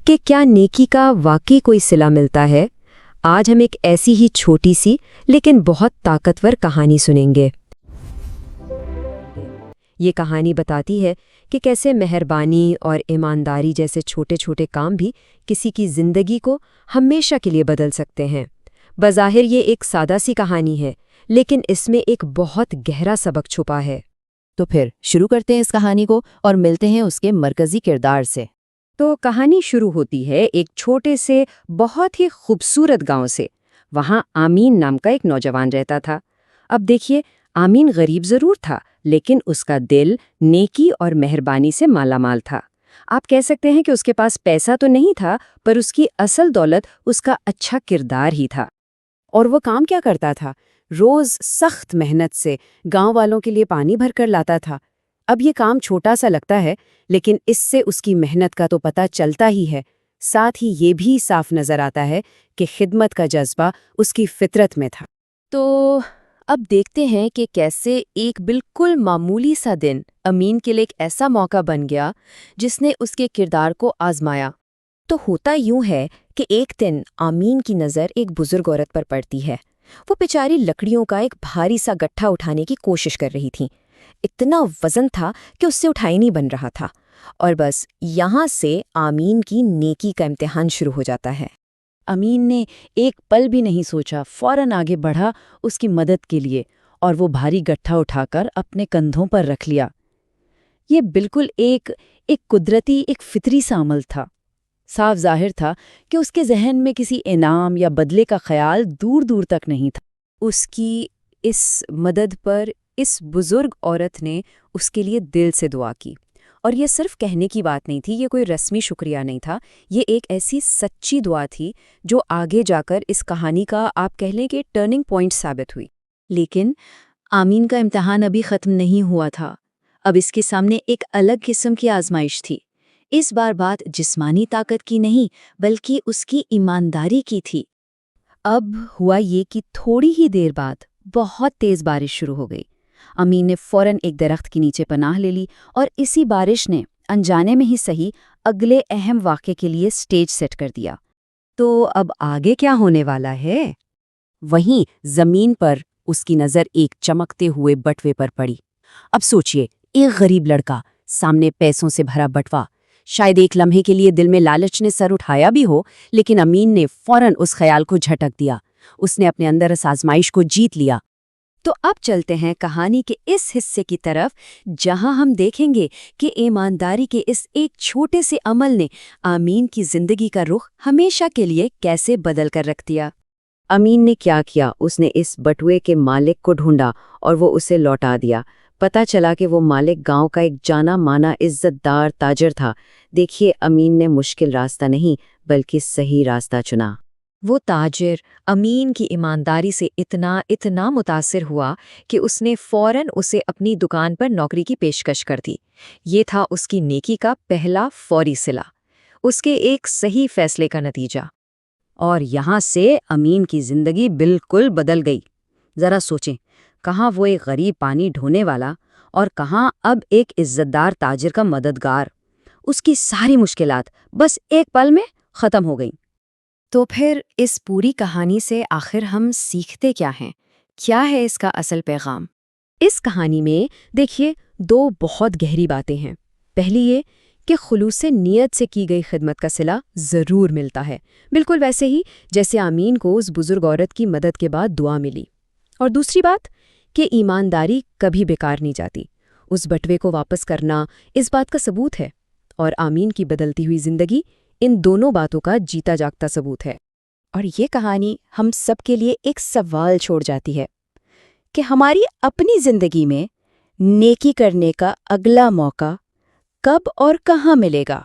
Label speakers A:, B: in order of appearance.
A: کہ کیا نیکی کا واقعی کوئی صلہ ملتا ہے؟ آج ہم ایک ایسی ہی چھوٹی سی لیکن بہت طاقتور کہانی سنیں گے۔ یہ کہانی بتاتی ہے کہ کیسے مہربانی اور ایمانداری جیسے چھوٹے چھوٹے کام بھی کسی کی زندگی کو ہمیشہ کے لیے بدل سکتے ہیں۔ بظاہر یہ ایک سادہ سی کہانی ہے، لیکن اس میں ایک بہت گہرا سبق چھپا ہے۔
B: تو پھر شروع کرتے ہیں اس کہانی کو اور ملتے ہیں اس کے مرکزی کردار سے۔
A: تو کہانی شروع ہوتی ہے ایک چھوٹے سے بہت ہی خوبصورت گاؤں سے۔ وہاں آمین نام کا ایک نوجوان رہتا تھا۔ اب دیکھیے، آمین غریب ضرور تھا، لیکن اس کا دل نیکی اور مہربانی سے مالا مال تھا۔ آپ کہہ سکتے ہیں کہ اس کے پاس پیسہ تو نہیں تھا، پر اس کی اصل دولت اس کا اچھا کردار ہی تھا۔
B: اور وہ کام کیا کرتا تھا؟ روز سخت محنت سے گاؤں والوں کے لیے پانی بھر کر لاتا تھا۔ اب یہ کام چھوٹا سا لگتا ہے، لیکن اس سے اس کی محنت کا تو پتہ چلتا ہی ہے۔ ساتھ ہی یہ بھی صاف نظر آتا ہے کہ خدمت کا جذبہ اس کی فطرت میں تھا۔ تو اب دیکھتے ہیں کہ کیسے ایک بالکل معمولی سا دن امین کے لیے ایک ایسا موقع بن گیا جس نے اس کے کردار کو آزمایا۔ تو ہوتا یوں ہے کہ ایک دن آمین کی نظر ایک بزرگ عورت پر پڑتی ہے۔ وہ بیچاری لکڑیوں کا ایک بھاری سا گٹھا اٹھانے کی کوشش کر رہی تھیں۔ اتنا وزن تھا کہ اس سے اٹھائی نہیں بن رہا تھا، اور بس یہاں سے آمین کی نیکی کا امتحان شروع ہو جاتا ہے۔ امین نے ایک پل بھی نہیں سوچا، فوراً آگے بڑھا اس کی مدد کے لیے، اور وہ بھاری گٹھا اٹھا کر اپنے کندھوں پر رکھ لیا۔ یہ بالکل ایک قدرتی، ایک فطری سا عمل تھا۔ صاف ظاہر تھا کہ اس کے ذہن میں کسی انعام یا بدلے کا خیال دور دور تک نہیں تھا۔ اس کی اس مدد پر اس بزرگ عورت نے اس کے لیے دل سے دعا کی، اور یہ صرف کہنے کی بات نہیں تھی، یہ کوئی رسمی شکریہ نہیں تھا، یہ ایک ایسی سچی دعا تھی جو آگے جا کر اس کہانی کا آپ کہہ لیں کہ ٹرننگ پوائنٹ ثابت ہوئی۔ لیکن آمین کا امتحان ابھی ختم نہیں ہوا تھا۔ اب اس کے سامنے ایک الگ قسم کی آزمائش تھی۔ اس بار بات جسمانی طاقت کی نہیں، بلکہ اس کی ایمانداری کی تھی۔ اب ہوا یہ کہ تھوڑی ہی دیر بعد بہت تیز بارش شروع ہو گئی۔ امین نے فوراً ایک درخت کے نیچے پناہ لے لی، اور اسی بارش نے انجانے میں ہی صحیح اگلے اہم واقعے کے لیے سٹیج سیٹ کر دیا۔
A: تو اب آگے کیا ہونے والا ہے؟
B: وہیں زمین پر اس کی نظر ایک چمکتے ہوئے بٹوے پر پڑی۔ اب سوچئے، ایک غریب لڑکا، سامنے پیسوں سے بھرا بٹوا۔ شاید ایک لمحے کے لیے دل میں لالچ نے سر اٹھایا بھی ہو، لیکن امین نے فوراً اس خیال کو جھٹک دیا۔ اس نے اپنے اندر اس آزمائش کو جیت لیا۔
A: تو اب چلتے ہیں کہانی کے اس حصے کی طرف، جہاں ہم دیکھیں گے کہ ایمانداری کے اس ایک چھوٹے سے عمل نے آمین کی زندگی کا رخ ہمیشہ کے لیے کیسے بدل کر رکھ دیا۔
B: امین نے کیا کیا؟ اس نے اس بٹوے کے مالک کو ڈھونڈا اور وہ اسے لوٹا دیا۔ پتہ چلا کہ وہ مالک گاؤں کا ایک جانا مانا عزت دار تاجر تھا۔ دیکھیے، امین نے مشکل راستہ نہیں بلکہ صحیح راستہ چنا۔
A: وہ تاجر امین کی ایمانداری سے اتنا متاثر ہوا کہ اس نے فوراً اسے اپنی دکان پر نوکری کی پیشکش کر دی۔ یہ تھا اس کی نیکی کا پہلا فوری صلہ، اس کے ایک صحیح فیصلے کا نتیجہ۔ اور یہاں سے امین کی زندگی بالکل بدل گئی۔ ذرا سوچیں، کہاں وہ ایک غریب پانی ڈھونے والا، اور کہاں اب ایک عزت دار تاجر کا مددگار۔ اس کی ساری مشکلات بس ایک پل میں ختم ہو گئیں۔ تو پھر اس پوری کہانی سے آخر ہم سیکھتے کیا ہیں؟ کیا ہے اس کا اصل پیغام؟ اس کہانی میں دیکھیے، دو بہت گہری باتیں ہیں۔ پہلی یہ کہ خلوص نیت سے کی گئی خدمت کا صلہ ضرور ملتا ہے، بالکل ویسے ہی جیسے آمین کو اس بزرگ عورت کی مدد کے بعد دعا ملی۔ اور دوسری بات کہ ایمانداری کبھی بیکار نہیں جاتی۔ اس بٹوے کو واپس کرنا اس بات کا ثبوت ہے، اور آمین کی بدلتی ہوئی زندگی ان دونوں باتوں کا جیتا جاگتا ثبوت ہے۔ اور یہ کہانی ہم سب کے لیے ایک سوال چھوڑ جاتی ہے کہ ہماری اپنی زندگی میں نیکی کرنے کا اگلا موقع کب اور کہاں ملے گا؟